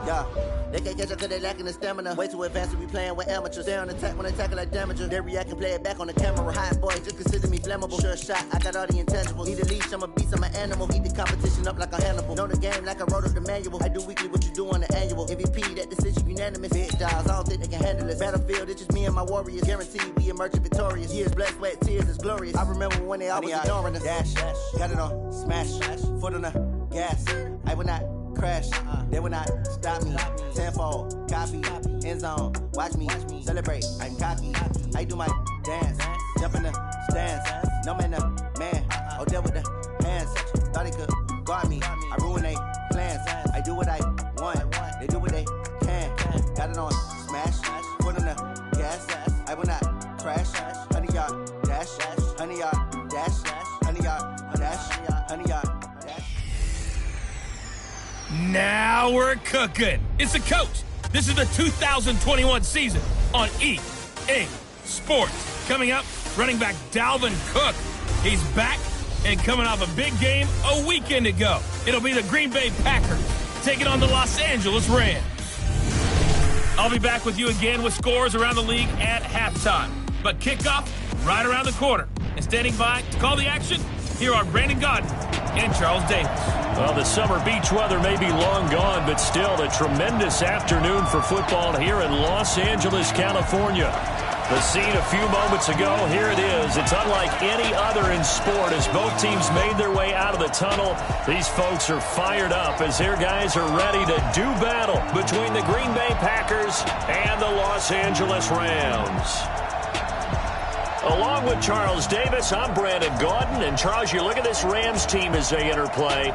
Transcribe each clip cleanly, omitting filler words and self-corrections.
Yeah. They can't catch up cause they lacking the stamina. Way too advanced to be playing with amateurs. Stay on attack when they tackle like damager. They react and play it back on the camera. Hot boy, just consider me flammable. Sure shot, I got all the intangibles. Need a leash, I'm a beast, I'm an animal. Eat the competition up like a Hannibal. Know the game like I wrote up the manual. I do weekly what you do on the annual. MVP, that decision unanimous. Big dogs, I don't think they can handle this. Battlefield, it's just me and my warriors. Guaranteed we emerge victorious. Years, blood, sweat, tears, is glorious. I remember when they always ignoring us. Dash, got it on, smash, foot on the gas. I will not crash, they will not stop me. Tenfold, copy, end zone, watch me celebrate. I'm cocky, I do my dance, jump in the stands. No man, man, oh there with the hands. Thought he could guard me, I ruin they plans. I do what I want, they do what they can. Got it on smash, foot on the gas. I will not crash, 100 yard dash, 100 yard dash, 100 yard dash, 100 yard. Now we're cooking. It's the coach. This is the 2021 season on EA Sports. Coming up, running back Dalvin Cook. He's back and coming off a big game a weekend ago. It'll be the Green Bay Packers taking on the Los Angeles Rams. I'll be back with you again with scores around the league at halftime. But kickoff right around the corner. And standing by to call the action, here are Brandon Gaudin and Charles Davis. Well, the summer beach weather may be long gone, but still a tremendous afternoon for football here in Los Angeles, California. The scene a few moments ago, here it is. It's unlike any other in sport as both teams made their way out of the tunnel. These folks are fired up as their guys are ready to do battle between the Green Bay Packers and the Los Angeles Rams. Along with Charles Davis, I'm Brandon Gaudin. And Charles, you look at this Rams team as they interplay.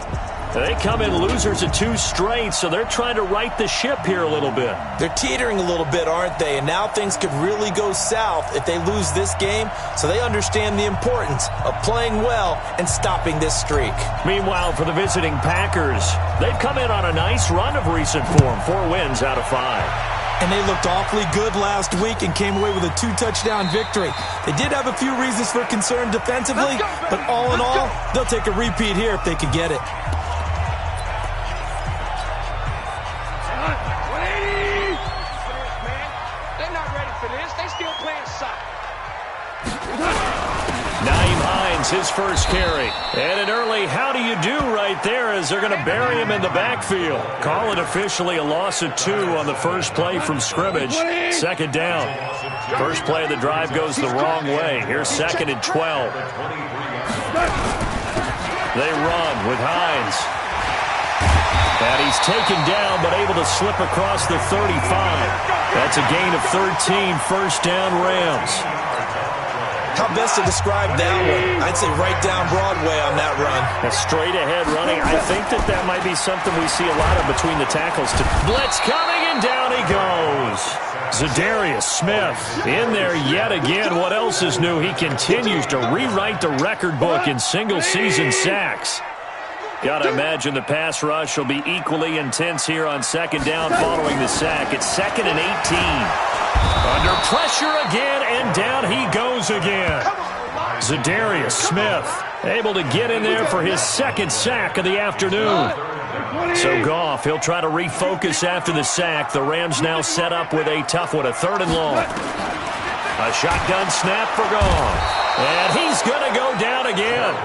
They come in losers of 2 straight, so they're trying to right the ship here a little bit. They're teetering a little bit, aren't they? And now things could really go south if they lose this game, so they understand the importance of playing well and stopping this streak. Meanwhile, for the visiting Packers, they've come in on a nice run of recent form, 4 wins out of 5. And they looked awfully good last week and came away with a 2-touchdown victory. They did have a few reasons for concern defensively, but all in all, they'll take a repeat here if they could get it. They're not ready for this. They still playing soccer. His first carry. And an early how do you do right there as they're going to bury him in the backfield. Call it officially a loss of 2 on the first play from scrimmage. Second down. First play of the drive goes the wrong way. Here's 2nd and 12. They run with Hines. And he's taken down but able to slip across the 35. That's a gain of 13, first down Rams. How best to describe that one? I'd say right down Broadway on that run. A straight-ahead running. I think that might be something we see a lot of between the tackles. Blitz coming, and down he goes. Za'Darius Smith in there yet again. What else is new? He continues to rewrite the record book in single-season sacks. Got to imagine the pass rush will be equally intense here on second down following the sack. It's 2nd and 18. Under pressure again, and down he goes again. Za'Darius Smith able to get in there for his 2nd sack of the afternoon. So Goff, he'll try to refocus after the sack. The Rams now set up with a tough one, a 3rd and long. A shotgun snap for Goff. And he's going to go down again.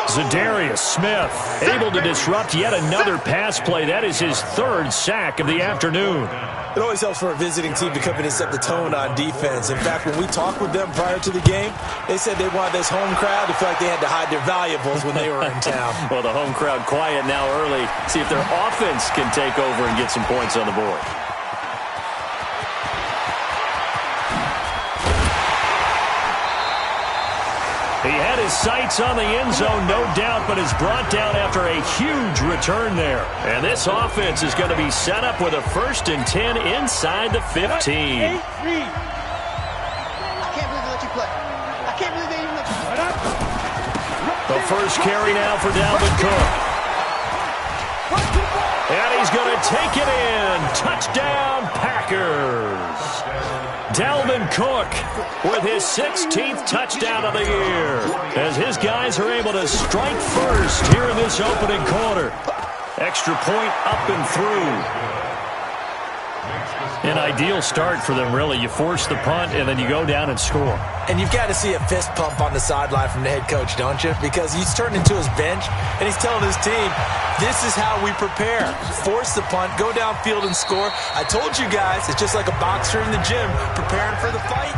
Za'Darius Smith able to disrupt yet another pass play. That is his 3rd sack of the afternoon. It always helps for a visiting team to come in and set the tone on defense. In fact, when we talked with them prior to the game, they said they wanted this home crowd to feel like they had to hide their valuables when they were in town. Well, the home crowd quiet now early. See if their offense can take over and get some points on the board. He had his sights on the end zone, no doubt, but is brought down after a huge return there. And this offense is going to be set up with a 1st and 10 inside the 15. I can't believe they let you play. I can't believe they even let you play. The first carry now for Dalvin Cook. And he's going to take it in. Touchdown, Packers. Dalvin Cook with his 16th touchdown of the year as his guys are able to strike first here in this opening quarter. Extra point up and through. An ideal start for them, really. You force the punt, and then you go down and score. And you've got to see a fist pump on the sideline from the head coach, don't you? Because he's turning to his bench, and he's telling his team, this is how we prepare. Force the punt, go downfield and score. I told you guys, it's just like a boxer in the gym preparing for the fight.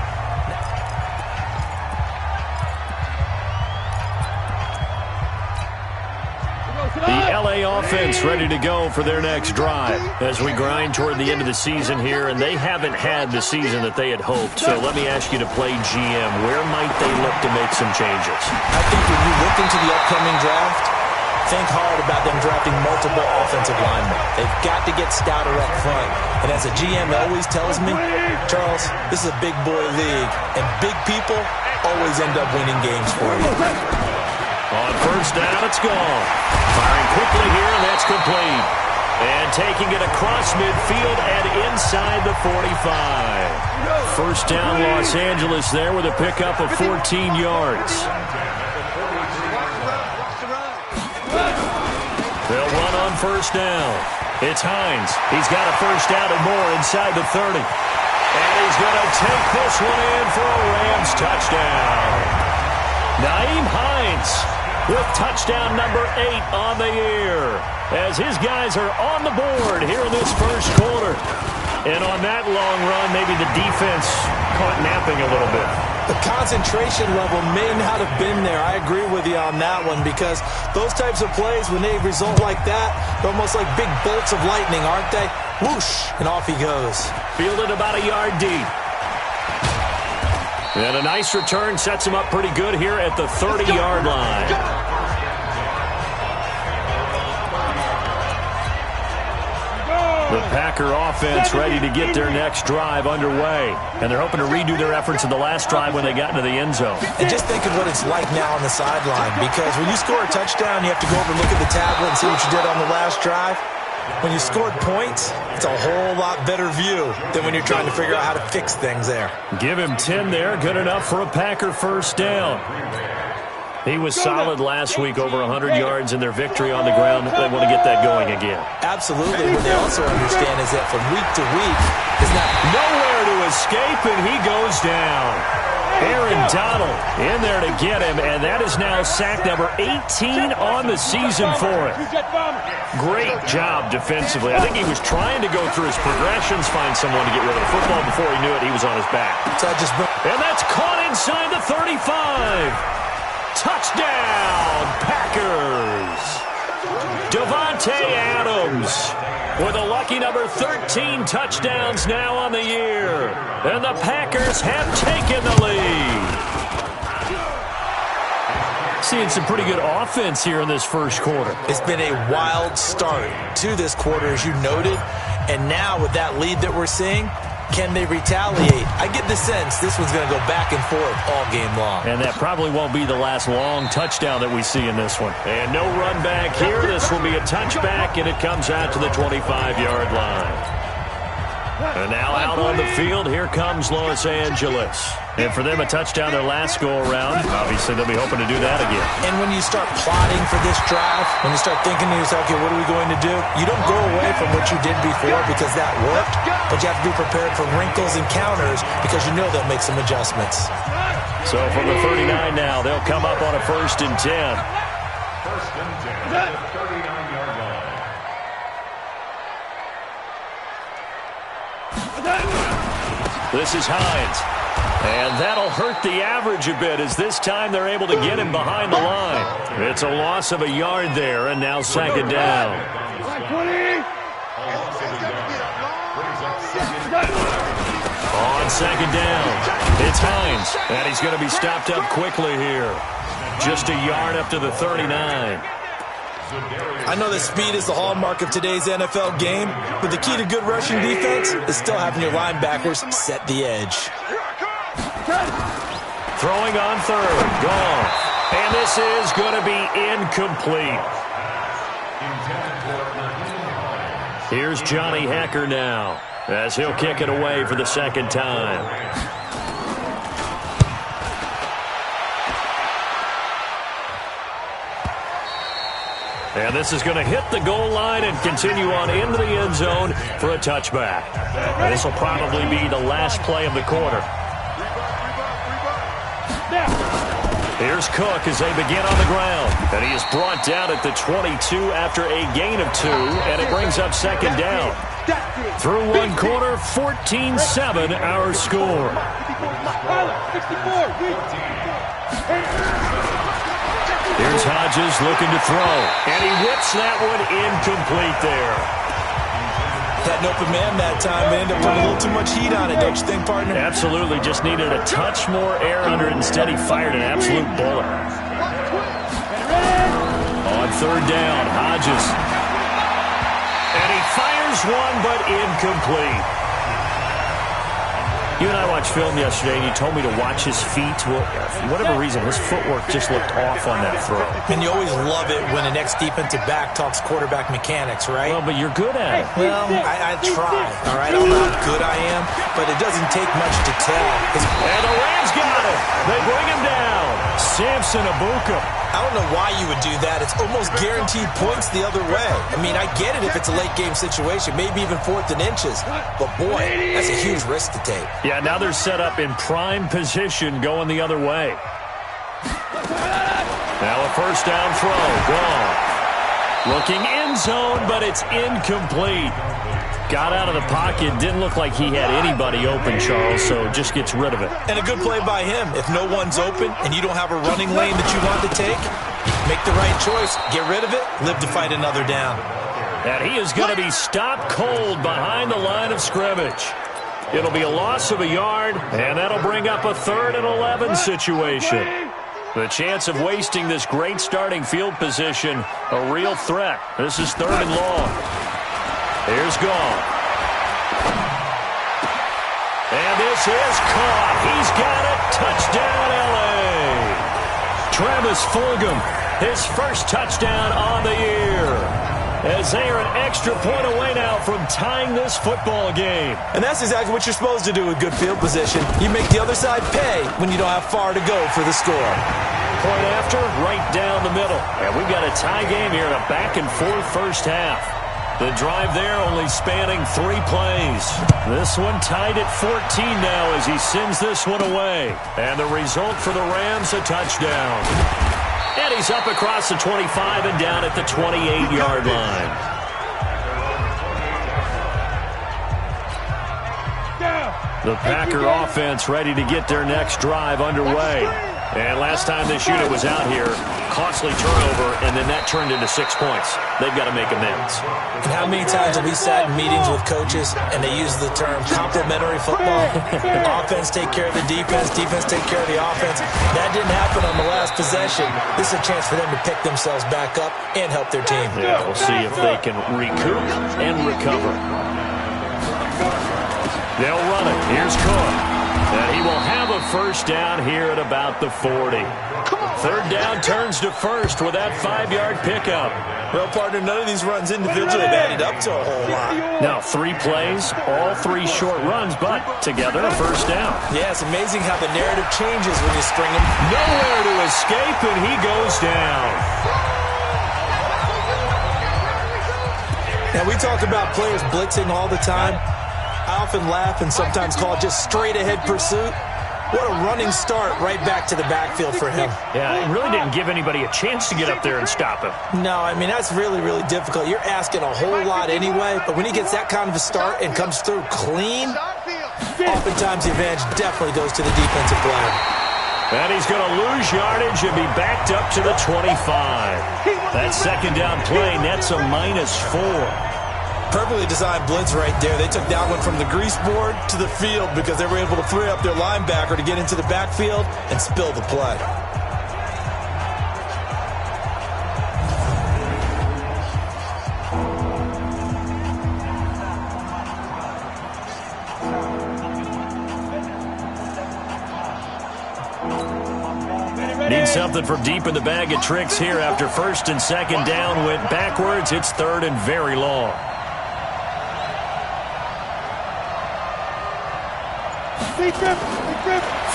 The LA offense ready to go for their next drive as we grind toward the end of the season here, and they haven't had the season that they had hoped. So let me ask you to play GM. Where might they look to make some changes? I think when you look into the upcoming draft, think hard about them drafting multiple offensive linemen. They've got to get stouter up front. And as a GM always tells me, Charles, this is a big boy league, and big people always end up winning games for you. On first down, it's gone. Firing quickly here, and that's complete. And taking it across midfield and inside the 45. First down, Los Angeles there with a pickup of 14 yards. They'll run on first down. It's Hines. He's got a first down and more inside the 30. And he's going to take this one in for a Rams touchdown. Nyheim Hines with touchdown number 8 on the year as his guys are on the board here in this first quarter. And on that long run, maybe the defense caught napping a little bit. The concentration level may not have been there. I agree with you on that one because those types of plays, when they result like that, they're almost like big bolts of lightning, aren't they? Whoosh, and off he goes. Fielded about a yard deep. And a nice return sets him up pretty good here at the 30-yard line. The Packer offense ready to get their next drive underway. And they're hoping to redo their efforts in the last drive when they got into the end zone. And just think of what it's like now on the sideline, because when you score a touchdown, you have to go over and look at the tablet and see what you did on the last drive. When you scored points, it's a whole lot better view than when you're trying to figure out how to fix things there. Give him 10 there. Good enough for a Packer first down. He was solid last week, over 100 yards in their victory on the ground. They want to get that going again. Absolutely. What they also understand is that from week to week, it's not nowhere to escape, and he goes down. Aaron Donald in there to get him, and that is now sack number 18 on the season for him. Great job defensively. I think he was trying to go through his progressions, find someone to get rid of the football. Before he knew it, he was on his back. And that's caught inside the 35. Touchdown, Packers. Davante Adams with a lucky number 13 touchdowns now on the year. And the Packers have taken the lead. Seeing some pretty good offense here in this first quarter. It's been a wild start to this quarter, as you noted. And now with that lead that we're seeing, can they retaliate? I get the sense this one's going to go back and forth all game long. And that probably won't be the last long touchdown that we see in this one. And no run back here. This will be a touchback, and it comes out to the 25-yard line. And now out on the field, here comes Los Angeles. And for them, a touchdown their last go-around. Obviously, they'll be hoping to do that again. And when you start plotting for this drive, when you start thinking to yourself, okay, what are we going to do? You don't go away from what you did before because that worked, but you have to be prepared for wrinkles and counters because you know they'll make some adjustments. So from the 39 now, they'll come up on a 1st and 10. First and 10, 39-yard line. This is Hines. And that'll hurt the average a bit as this time they're able to get him behind the line. It's a loss of a yard there, and now second down. On second down, it's Hines. And he's going to be stopped up quickly here. Just a yard up to the 39. I know that speed is the hallmark of today's NFL game, but the key to good rushing defense is still having your linebackers set the edge. Throwing on third, gone. And this is going to be incomplete. Here's Johnny Hacker now as he'll kick it away for the second time. And this is going to hit the goal line and continue on into the end zone for a touchback. And this will probably be the last play of the quarter. Here's Cook as they begin on the ground. And he is brought down at the 22 after a gain of 2, and it brings up second down. Through one quarter, 14-7 our score. Here's Hodges looking to throw, and he whips that one incomplete there. Had an open man that time, but ended up putting a little too much heat on it, don't you think, partner? Absolutely, just needed a touch more air under it. Instead, he fired an absolute bullet. On third down, Hodges. And he fires one, but incomplete. You and I watched film yesterday, and you told me to watch his feet. Well, for whatever reason, his footwork just looked off on that throw. And you always love it when the next defensive back talks quarterback mechanics, right? Well, but you're good at it. Well, I try, all right? I don't know how good I am, but it doesn't take much to tell. And the Rams got it. They bring him down. Samson Abuka. I don't know why you would do that. It's almost guaranteed points the other way. I mean, I get it if it's a late-game situation, maybe even 4th and inches. But, boy, that's a huge risk to take. Yeah, now they're set up in prime position going the other way. Now a first down throw. Gone. Looking end zone, but it's incomplete. Got out of the pocket. Didn't look like he had anybody open, Charles, so just gets rid of it. And a good play by him. If no one's open and you don't have a running lane that you want to take, make the right choice. Get rid of it. Live to fight another down. And he is going to be stopped cold behind the line of scrimmage. It'll be a loss of a yard, and that'll bring up a 3rd and 11 situation. The chance of wasting this great starting field position, a real threat. This is 3rd and long. Here's Gone. And this is caught. He's got it. Touchdown, L.A. Travis Fulgham, his first touchdown on the year. As they are an extra point away now from tying this football game. And that's exactly what you're supposed to do with good field position. You make the other side pay when you don't have far to go for the score. Point after, right down the middle. And we've got a tie game here in a back-and-forth first half. The drive there only spanning 3 plays. This one tied at 14 now as he sends this one away. And the result for the Rams, a touchdown. And he's up across the 25 and down at the 28-yard line. The Packer offense ready to get their next drive underway. And last time this unit was out here, costly turnover, and then that turned into 6 points. They've got to make amends. And how many times have we sat in meetings with coaches and they use the term complementary football? Offense take care of the defense, defense take care of the offense. That didn't happen on the last possession. This is a chance for them to pick themselves back up and help their team. Yeah, we'll see if they can recoup and recover. They'll run it. Here's Cook. And he will have a first down here at about the 40. 3rd down turns to first with that 5-yard pickup. Well, partner, none of these runs individually have added up to a whole lot. Now, 3 plays, all 3 short runs, but together a first down. Yeah, it's amazing how the narrative changes when you string them. Nowhere to escape, and he goes down. Now, we talk about players blitzing all the time. I often laugh and sometimes call it just straight-ahead pursuit. What a running start right back to the backfield for him. Yeah, it really didn't give anybody a chance to get up there and stop him. No, I mean, that's really, really difficult. You're asking a whole lot anyway, but when he gets that kind of a start and comes through clean, oftentimes the advantage definitely goes to the defensive player. And he's going to lose yardage and be backed up to the 25. That second down play nets a -4. Perfectly designed blitz right there. They took that one from the grease board to the field because they were able to free up their linebacker to get into the backfield and spill the play. Need something from deep in the bag of tricks here after 1st and 2nd down went backwards. It's 3rd and very long.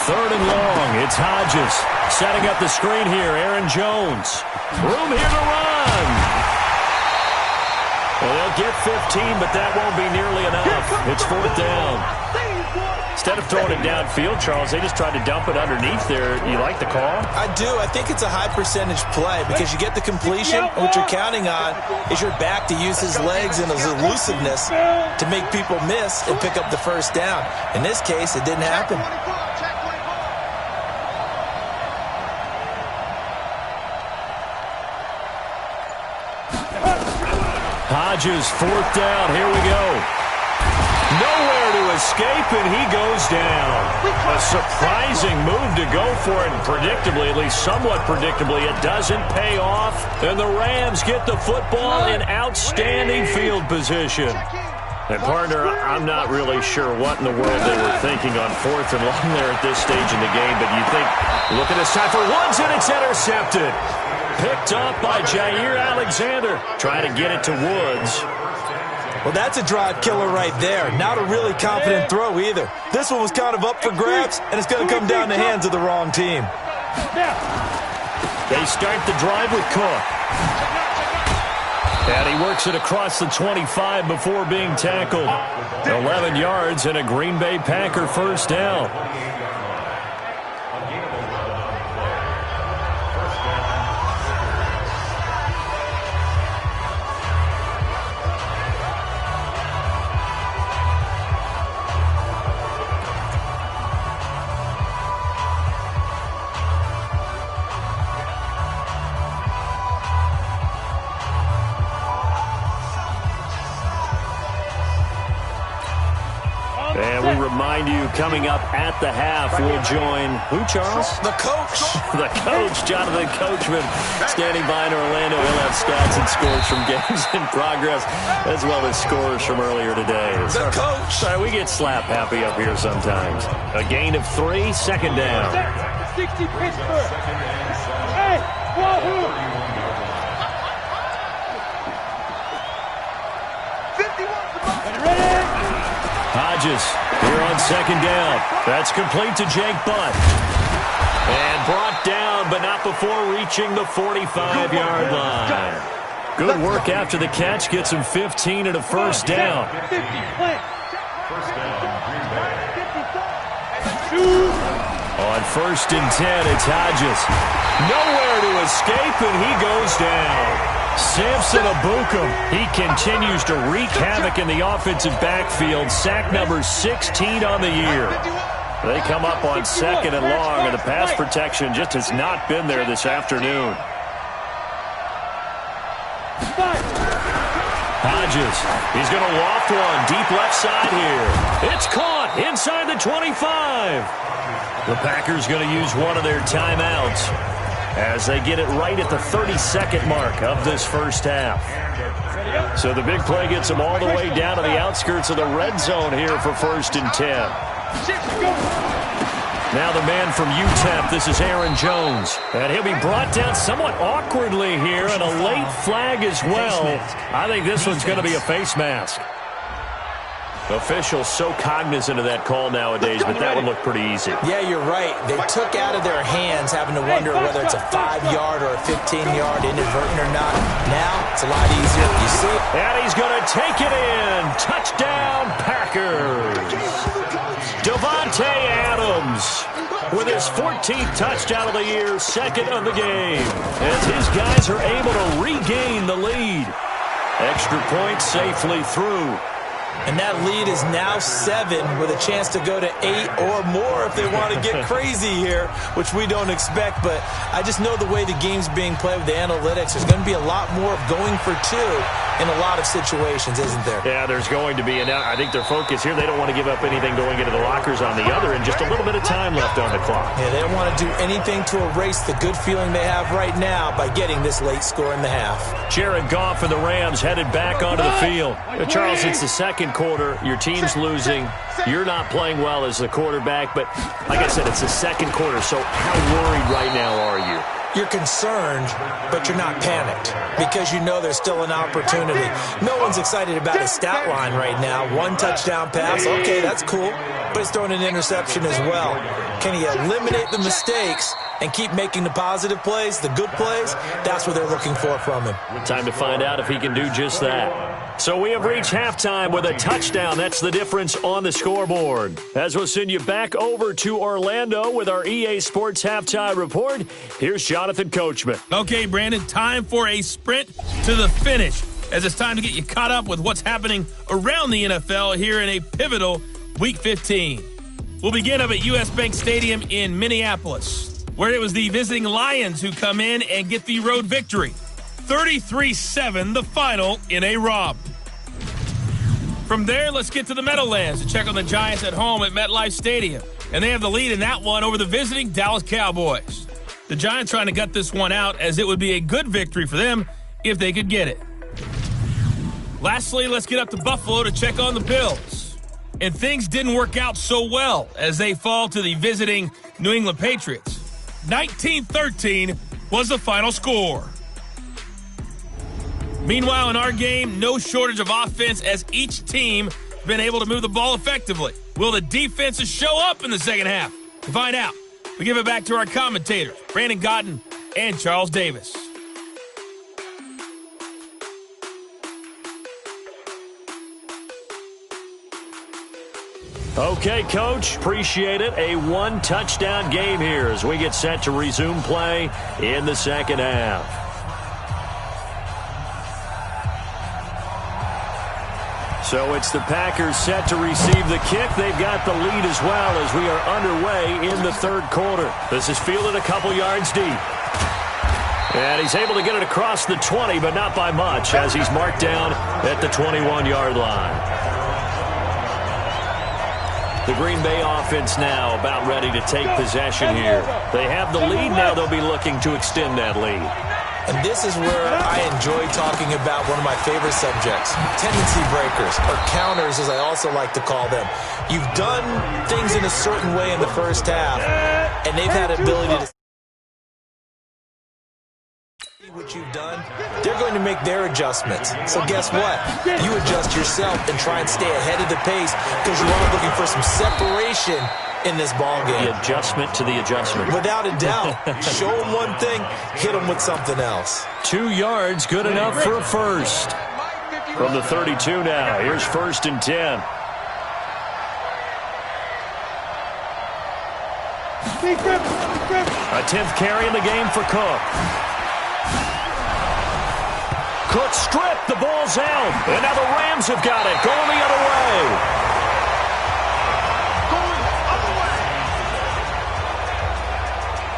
Third and long. It's Hodges setting up the screen here. Aaron Jones. Room here to run. run. Well, they'll get 15, but that won't be nearly enough. It's 4th down. Instead of throwing it downfield, Charles, they just tried to dump it underneath there. You like the call? I do. I think it's a high-percentage play because you get the completion. What you're counting on is your back to use his legs and his elusiveness to make people miss and pick up the first down. In this case, it didn't happen. Hodges, 4th down. Here we go. Nowhere to escape, and he goes down. A surprising move to go for it, and predictably, at least somewhat predictably, it doesn't pay off, and the Rams get the football in outstanding field position. And, partner, I'm not really sure what in the world they were thinking on 4th and long there at this stage in the game, but you think, look at this time for Woods, and it's intercepted. Picked up by Jair Alexander. Trying to get it to Woods. Well, that's a drive killer right there. Not a really confident throw either. This one was kind of up for grabs, and it's going to come down the hands of the wrong team. They start the drive with Cook. And he works it across the 25 before being tackled. 11 yards and a Green Bay Packer first down. And we remind you, coming up at the half, we'll join who, Charles? The coach. The coach, Jonathan Coachman, standing by in Orlando. He'll have stats and scores from games in progress, as well as scores from earlier today. The coach. Sorry, we get slap happy up here sometimes. A gain of 3, 2nd down. 60 Pittsburgh. Hey, wahoo! 51. Ready? Hodges here on 2nd down. That's complete to Jake Butt. And brought down, but not before reaching the 45-yard line. Good work after the catch. Gets him 15 and a first down. On 1st and 10, it's Hodges. Nowhere to escape, and he goes down. Samson Abukum, he continues to wreak havoc in the offensive backfield. Sack number 16 on the year. They come up on 2nd and long, and the pass protection just has not been there this afternoon. Hodges, he's going to loft one deep left side here. It's caught inside the 25. The Packers going to use one of their timeouts as they get it right at the 32nd mark of this first half. So the big play gets them all the way down to the outskirts of the red zone here for 1st and 10. Now the man from UTEP, this is Aaron Jones. And he'll be brought down somewhat awkwardly here, and a late flag as well. I think this one's going to be a face mask. Officials so cognizant of that call nowadays, but that would look pretty easy. Yeah, you're right. They took out of their hands having to wonder whether it's a 5-yard or a 15-yard, inadvertent or not. Now, it's a lot easier. You see? And he's going to take it in. Touchdown, Packers. Devontae Adams with his 14th touchdown of the year, 2nd of the game, as his guys are able to regain the lead. Extra point safely through. And that lead is now 7 with a chance to go to 8 or more if they want to get crazy here, which we don't expect. But I just know the way the game's being played with the analytics, there's going to be a lot more of going for 2 in a lot of situations, isn't there? Yeah, there's going to be. And I think their focus here, they don't want to give up anything going into the lockers on the other, and just a little bit of time left on the clock. Yeah, they don't want to do anything to erase the good feeling they have right now by getting this late score in the half. Jared Goff and the Rams headed back onto the field. Charles, it's the second quarter. Your team's losing. You're not playing well as the quarterback, but like I said, it's the second quarter, so how worried right now are you? You're concerned, but you're not panicked because you know there's still an opportunity. No one's excited about his stat line right now. 1 touchdown pass, okay, that's cool, but he's throwing an interception as well. Can he eliminate the mistakes and keep making the positive plays, the good plays? That's what they're looking for from him. Time to find out if he can do just that. So we have reached halftime with a touchdown. That's the difference on the scoreboard. As we'll send you back over to Orlando with our EA Sports Halftime Report, here's Jonathan Coachman. Okay, Brandon, time for a sprint to the finish, as it's time to get you caught up with what's happening around the NFL here in a pivotal Week 15. We'll begin up at U.S. Bank Stadium in Minneapolis, where it was the visiting Lions who come in and get the road victory. 33-7, the final in a romp. From there, let's get to the Meadowlands to check on the Giants at home at MetLife Stadium. And they have the lead in that one over the visiting Dallas Cowboys. The Giants trying to gut this one out, as it would be a good victory for them if they could get it. Lastly, let's get up to Buffalo to check on the Bills. And things didn't work out so well as they fall to the visiting New England Patriots. 19-13 was the final score. Meanwhile, in our game, no shortage of offense as each team has been able to move the ball effectively. Will the defenses show up in the second half? To find out, we give it back to our commentators, Brandon Gotten and Charles Davis. Okay, Coach, appreciate it. A 1-touchdown game here as we get set to resume play in the second half. So it's the Packers set to receive the kick. They've got the lead as well as we are underway in the third quarter. This is fielded a couple yards deep. And he's able to get it across the 20, but not by much, as he's marked down at the 21-yard line. The Green Bay offense now about ready to take possession here. They have the lead. Now they'll be looking to extend that lead. And this is where I enjoy talking about one of my favorite subjects, tendency breakers, or counters as I also like to call them. You've done things in a certain way in the first half, and they've had ability to see what you've done. They're going to make their adjustments. So guess what? You adjust yourself and try and stay ahead of the pace because you are looking for some separation in this ball game. The adjustment to the adjustment. Without a doubt. Show them one thing, hit them with something else. 2 yards, good enough for a first. From the 32 now, here's 1st and 10. A 10th carry in the game for Cook. Cook stripped, the ball's out. And now the Rams have got it, going the other way.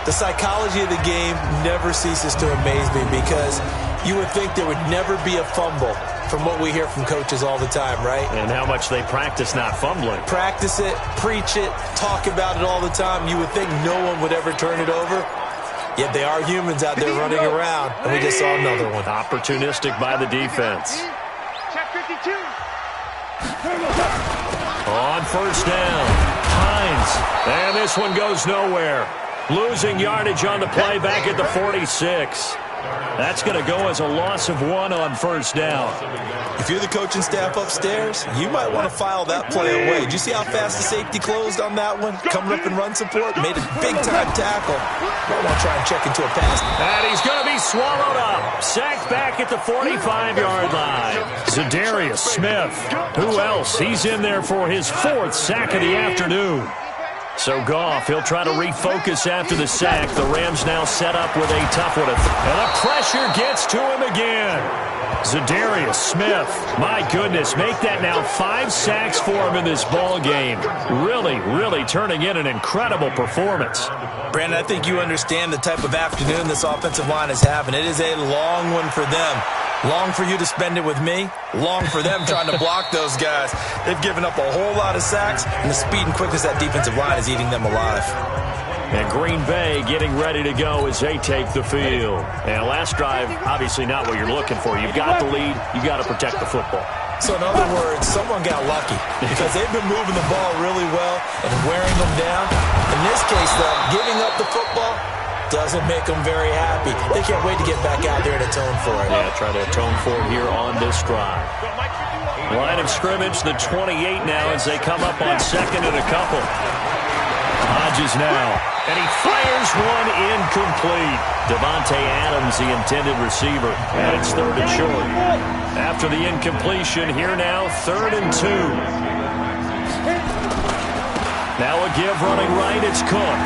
The psychology of the game never ceases to amaze me because you would think there would never be a fumble from what we hear from coaches all the time, right? And how much they practice not fumbling. Practice it, preach it, talk about it all the time. You would think no one would ever turn it over. Yet they are humans out there running around, and we just saw another one. Opportunistic by the defense. Check 52. On 1st down, Hines. And this one goes nowhere. Losing yardage on the play back at the 46. That's going to go as a loss of 1 on 1st down. If you're the coaching staff upstairs, you might want to file that play away. Did you see how fast the safety closed on that one? Coming up in run support, made a big-time tackle. Might want to try and check into a pass. And he's going to be swallowed up. Sacked back at the 45-yard line. Zadarius Smith. Who else? He's in there for his 4th sack of the afternoon. So Goff, he'll try to refocus after the sack. The Rams now set up with a tough one. And the pressure gets to him again. Zadarius Smith, my goodness, make that now 5 sacks for him in this ball game. Really turning in an incredible performance. Brandon, I think you understand the type of afternoon this offensive line is having. It is a long one for them. Long for you to spend it with me. Long for them trying to block those guys. They've given up a whole lot of sacks, and the speed and quickness of that defensive line is eating them alive. And Green Bay getting ready to go as they take the field. And last drive, obviously not what you're looking for. You've got the lead. You've got to protect the football. So in other words, someone got lucky because they've been moving the ball really well and wearing them down. In this case, though, giving up the football, doesn't make them very happy. They can't wait to get back out there and atone for it. Yeah, try to atone for it here on this drive. Line of scrimmage, the 28 now as they come up on second and a couple. Hodges now, and he fires one incomplete. Devontae Adams, the intended receiver, and it's third and short. After the incompletion, here now, 3rd and 2. Now a give running right, it's Cook.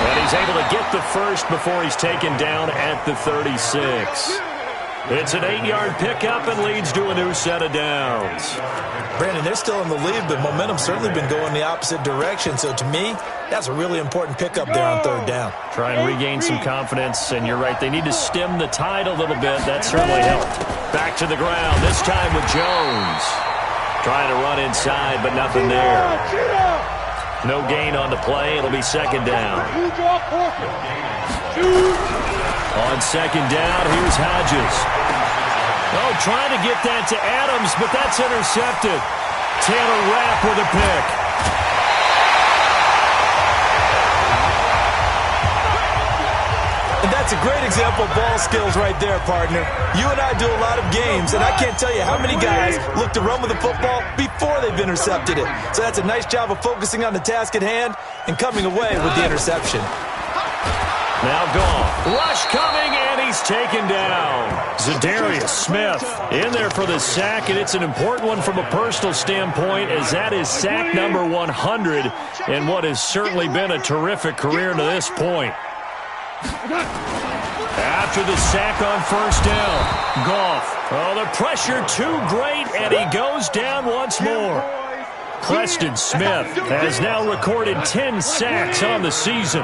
And he's able to get the first before he's taken down at the 36. It's an 8-yard pickup and leads to a new set of downs. Brandon, they're still in the lead, but momentum's certainly been going the opposite direction. So to me, that's a really important pickup there on 3rd down. Try and regain some confidence, and you're right. They need to stem the tide a little bit. That certainly helped. Back to the ground, this time with Jones. Trying to run inside, but nothing there. No gain on the play. It'll be 2nd down. On 2nd down, here's Hodges. Oh, trying to get that to Adams, but that's intercepted. Taylor Rapp with a pick. And that's a great example of ball skills right there, partner. You and I do a lot of games, and I can't tell you how many guys look to run with the football before they've intercepted it. So that's a nice job of focusing on the task at hand and coming away with the interception. Now gone. Rush coming, and he's taken down. Zadarius Smith in there for the sack, and it's an important one from a personal standpoint, as that is sack number 100 in what has certainly been a terrific career to this point. After the sack on 1st down, Goff. Oh, the pressure too great, and he goes down once more. Preston Smith has now recorded 10 sacks on the season.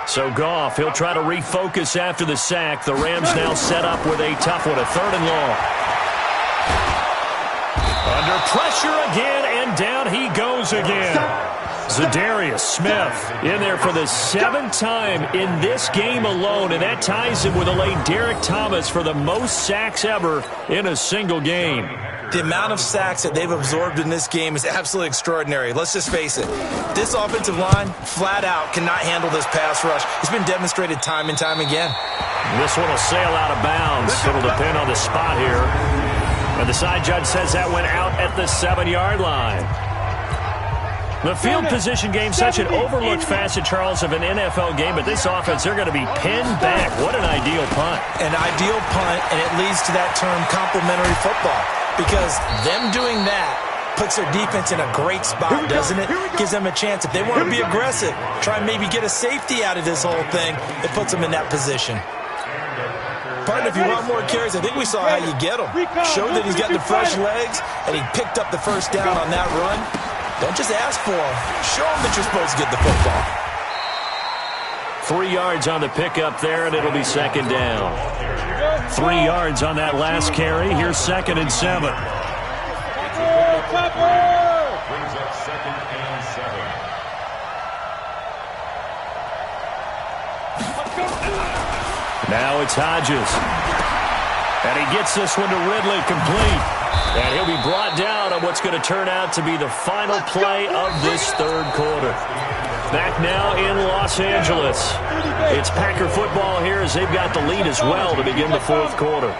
So Goff, he'll try to refocus after the sack. The Rams now set up with a tough one, a 3rd and long. Under pressure again, and down he goes again. Zadarius Smith in there for the 7th time in this game alone, and that ties him with a late Derek Thomas for the most sacks ever in a single game. The amount of sacks that they've absorbed in this game is absolutely extraordinary. Let's just face it. This offensive line, flat out, cannot handle this pass rush. It's been demonstrated time and time again. This one will sail out of bounds. It'll depend on the spot here. And the side judge says that went out at the 7-yard line. The field position game, such an overlooked facet, Charles, of an NFL game, but this offense, they're going to be pinned back. What an ideal punt. An ideal punt, and it leads to that term complementary football, because them doing that puts their defense in a great spot, doesn't it? Gives them a chance. If they want to be aggressive, try and maybe get a safety out of this whole thing, it puts them in that position. Partner, if you want more carries, I think we saw how you get them. Showed that he's got the fresh legs, and he picked up the 1st down on that run. Don't just ask for them. Show them that you're supposed to get the football. 3 yards on the pickup there, and it'll be 2nd down. 3 yards on that last carry. Here's 2nd and 7. Brings up 2nd and 7. Now it's Hodges. And he gets this one to Ridley, complete. And he'll be brought down on what's going to turn out to be the final play of this 3rd quarter. Back now in Los Angeles. It's Packer football here as they've got the lead as well to begin the 4th quarter.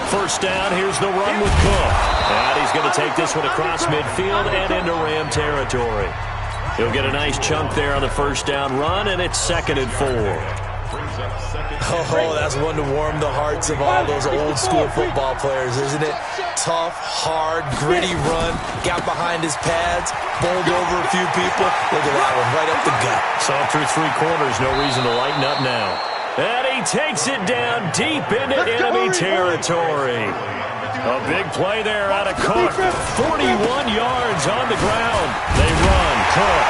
1st down, here's the run with Cook. And he's going to take this one across midfield and into Ram territory. He'll get a nice chunk there on the 1st down run, and it's 2nd and 4. Oh, that's one to warm the hearts of all those old-school football players, isn't it? Tough, hard, gritty run, got behind his pads, bowled over a few people. Look at that one, right up the gut. So through 3 quarters, no reason to lighten up now. And he takes it down deep into enemy territory. A big play there out of Cook. 41 yards on the ground. They run, Cook.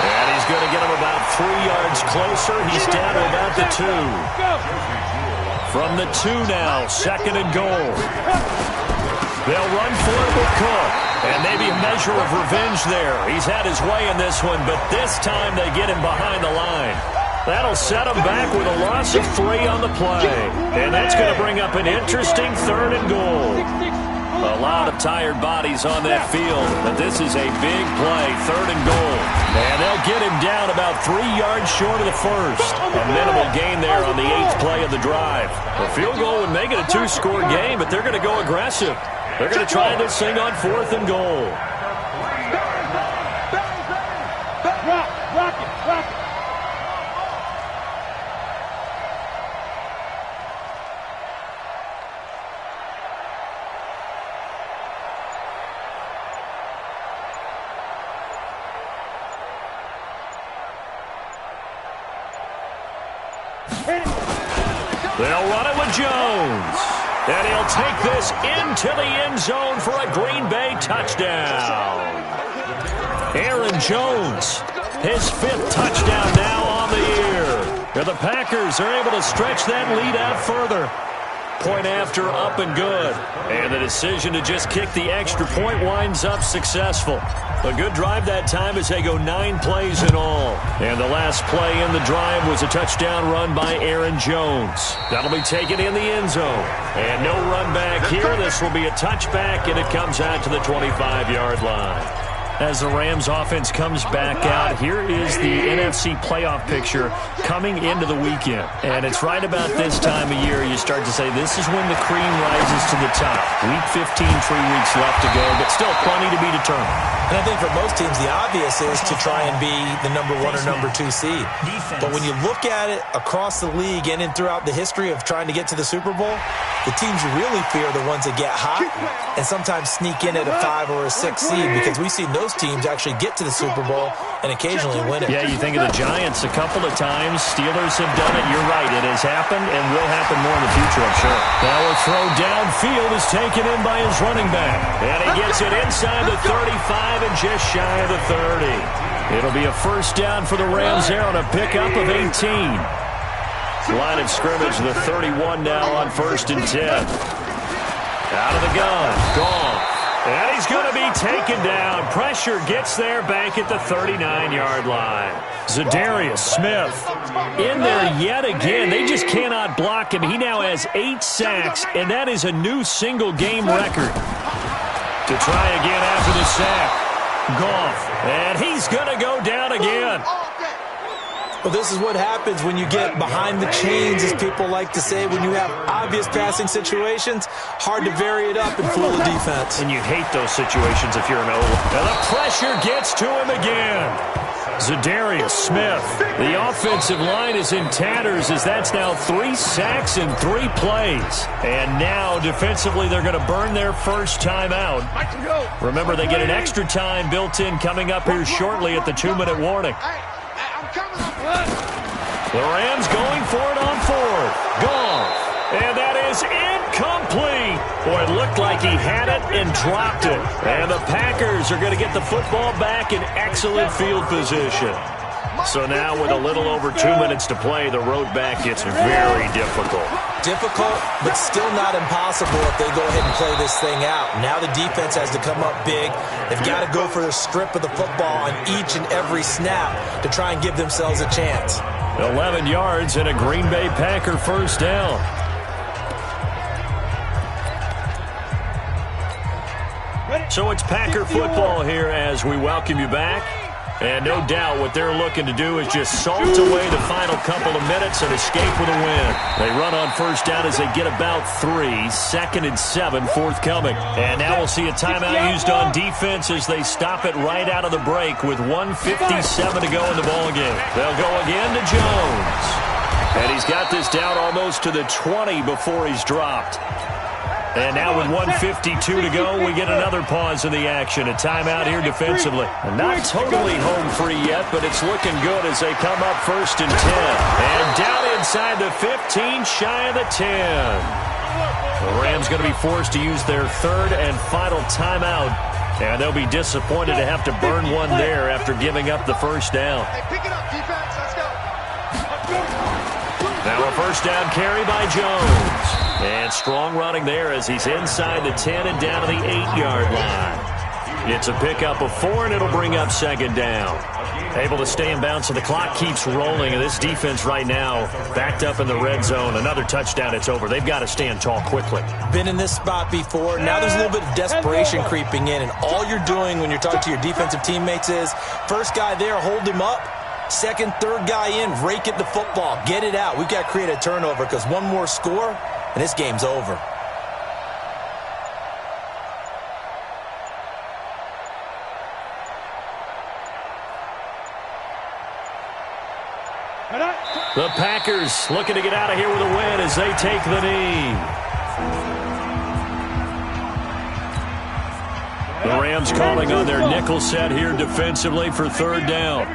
And he's going to get him about 3 yards closer. He's down to about the 2. From the 2 now, 2nd and goal. They'll run for it with Cook. And maybe a measure of revenge there. He's had his way in this one, but this time they get him behind the line. That'll set him back with a loss of 3 on the play. And that's going to bring up an interesting 3rd and goal. A lot of of tired bodies on that field, but this is a big play, 3rd and goal. And they'll get him down about 3 yards short of the first. A minimal gain there on the 8th play of the drive. A field goal would make it a 2-score game, but they're going to go aggressive. They're going to try this thing on 4th and goal. Rock it. They'll run it with Jones. And he'll take this into the end zone for a Green Bay touchdown. Aaron Jones, his 5th touchdown now on the year. And the Packers are able to stretch that lead out further. Point after, up and good. And the decision to just kick the extra point winds up successful. A good drive that time as they go 9 plays in all. And the last play in the drive was a touchdown run by Aaron Jones. That'll be taken in the end zone. And no run back here. This will be a touchback, and it comes out to the 25-yard line. As the Rams offense comes back out, here is the NFC playoff picture coming into the weekend. And it's right about this time of year you start to say this is when the cream rises to the top. Week 15, 3 weeks left to go, but still plenty to be determined. And I think for most teams, the obvious is to try and be the number 1 or number 2 seed. But when you look at it across the league and throughout the history of trying to get to the Super Bowl, the teams you really fear are the ones that get hot and sometimes sneak in at a 5 or a 6 seed, because we've seen those teams actually get to the Super Bowl and occasionally win it. Yeah, you think of the Giants a couple of times. Steelers have done it. You're right. It has happened and will happen more in the future, I'm sure. Now a throw downfield is taken in by his running back. And he gets it inside the 35 and just shy of the 30. It'll be a first down for the Rams there on a pickup of 18. Line of scrimmage, the 31 now on 1st and 10. Out of the gun. Gone. And he's going to be taken down. Pressure gets there back at the 39-yard line. Za'Darius Smith in there yet again. They just cannot block him. He now has 8 sacks, and that is a new single-game record. To try again after the sack. Goff, and he's going to go down again. Well, this is what happens when you get behind the chains, as people like to say. When you have obvious passing situations, hard to vary it up and fool the defense. And you hate those situations if you're an O. And the pressure gets to him again. Za'Darius Smith. The offensive line is in tatters as that's now 3 sacks in 3 plays. And now defensively they're going to burn their first time out. Remember, they get an extra time built in coming up here shortly at the 2-minute warning. The Rams going for it on 4th. Gone. And that is incomplete. Boy, it looked like he had it and dropped it. And the Packers are going to get the football back in excellent field position. So now with a little over 2 minutes to play, the road back gets very difficult. Difficult, but still not impossible if they go ahead and play this thing out. Now the defense has to come up big. They've got to go for the strip of the football on each and every snap to try and give themselves a chance. 11 yards and a Green Bay Packer first down. So it's Packer football here as we welcome you back. And no doubt what they're looking to do is just salt away the final couple of minutes and escape with a win. They run on first down as they get about 3. 2nd and 7 forthcoming. And now we'll see a timeout used on defense as they stop it right out of the break with 1:57 to go in the ballgame. They'll go again to Jones. And he's got this down almost to the 20 before he's dropped. And now with 1:52 to go, we get another pause in the action. A timeout here defensively. Not totally home free yet, but it's looking good as they come up 1st and 10. And down inside the 15, shy of the 10. The Rams going to be forced to use their 3rd and final timeout. And they'll be disappointed to have to burn one there after giving up the first down. Hey, pick it up, defense. Let's go. Now a first down carry by Jones. And strong running there as he's inside the 10 and down to the 8-yard line. It's a pickup of 4, and it'll bring up second down. Able to stay in bounds, so the clock keeps rolling, and this defense right now backed up in the red zone. Another touchdown, it's over. They've got to stand tall quickly. Been in this spot before. Now there's a little bit of desperation creeping in, and all you're doing when you're talking to your defensive teammates is first guy there, hold him up. Second, third guy in, rake it the football. Get it out. We've got to create a turnover because one more score, and this game's over. The Packers looking to get out of here with a win as they take the knee. The Rams calling on their nickel set here defensively for third down.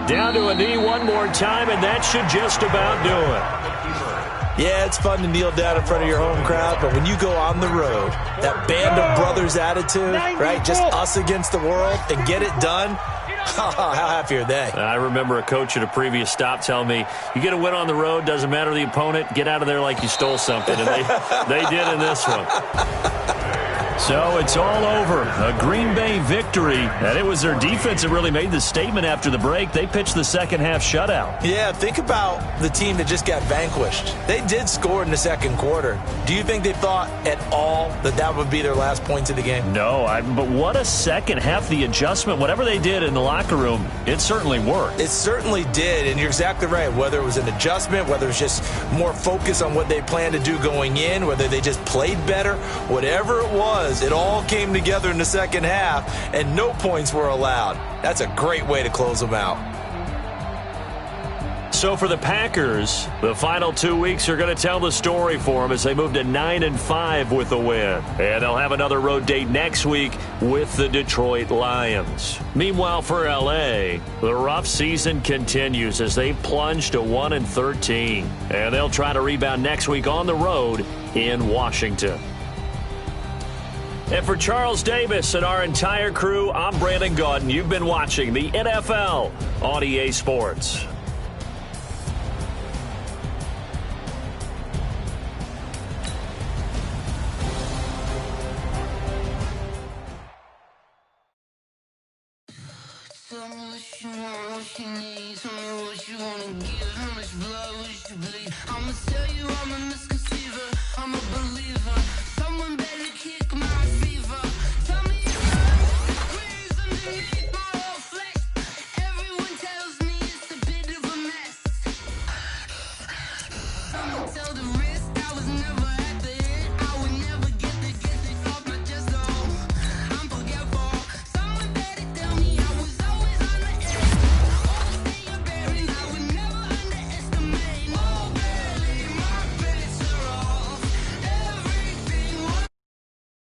Down to a knee one more time, and that should just about do it. Yeah, it's fun to kneel down in front of your home crowd, but when you go on the road, that band of brothers attitude, right, just us against the world, and get it done, how happy are they? I remember a coach at a previous stop telling me, you get a win on the road, doesn't matter the opponent, get out of there like you stole something, and they did in this one. So it's all over. A Green Bay victory, and it was their defense that really made the statement after the break. They pitched the second half shutout. Yeah, think about the team that just got vanquished. They did score in the second quarter. Do you think they thought at all that that would be their last points of the game? No, but what a second half. The adjustment, whatever they did in the locker room, it certainly worked. It certainly did, and you're exactly right. Whether it was an adjustment, whether it was just more focus on what they planned to do going in, whether they just played better, whatever it was, it all came together in the second half, and no points were allowed. That's a great way to close them out. So for the Packers, the final 2 weeks are going to tell the story for them as they move to 9-5 with a win. And they'll have another road date next week with the Detroit Lions. Meanwhile, for L.A., the rough season continues as they plunge to 1-13. And they'll try to rebound next week on the road in Washington. And for Charles Davis and our entire crew, I'm Brandon Gaudin. You've been watching the NFL on EA Sports. Tell me what you want, what you need. Tell me what you wanna give. How much blood would you bleed? I'ma tell you I'm a misconceiver. I'm a believer.